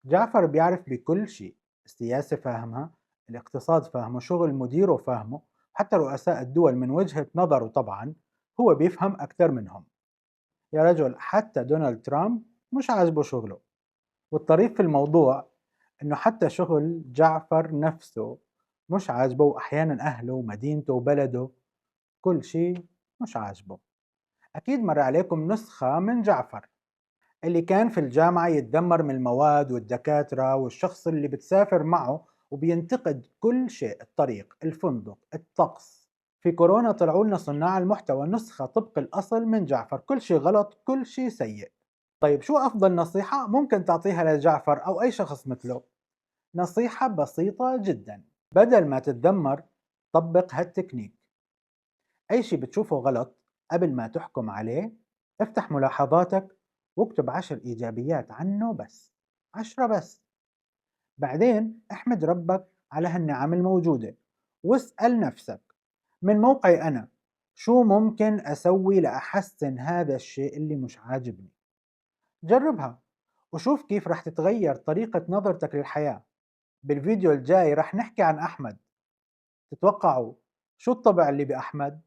جعفر بيعرف بكل شيء، السياسة فاهمها، الاقتصاد فاهمه، شغل مديره فاهمه، حتى رؤساء الدول من وجهة نظره طبعا هو بيفهم أكثر منهم. يا رجل حتى دونالد ترامب مش عاجبه شغله. والطريف في الموضوع إنه حتى شغل جعفر نفسه مش عاجبه، وأحيانا أهله ومدينته وبلده كل شيء مش عاجبه. أكيد مر عليكم نسخة من جعفر اللي كان في الجامعة يتذمر من المواد والدكاترة، والشخص اللي بتسافر معه وبينتقد كل شيء، الطريق، الفندق، الطقس. في كورونا طلعوا لنا صناع المحتوى نسخة طبق الأصل من جعفر، كل شيء غلط، كل شيء سيء. طيب شو أفضل نصيحة ممكن تعطيها لجعفر أو أي شخص مثله؟ نصيحة بسيطة جدا: بدل ما تتذمر طبق هالتكنيك. أي شيء بتشوفه غلط قبل ما تحكم عليه افتح ملاحظاتك واكتب 10 إيجابيات عنه بس، 10 بس. بعدين احمد ربك على هالنعم الموجودة، واسأل نفسك: من موقعي أنا شو ممكن أسوي لأحسن هذا الشيء اللي مش عاجبني؟ جربها وشوف كيف رح تتغير طريقة نظرتك للحياة. بالفيديو الجاي رح نحكي عن أحمد. تتوقعوا شو الطبع اللي بأحمد؟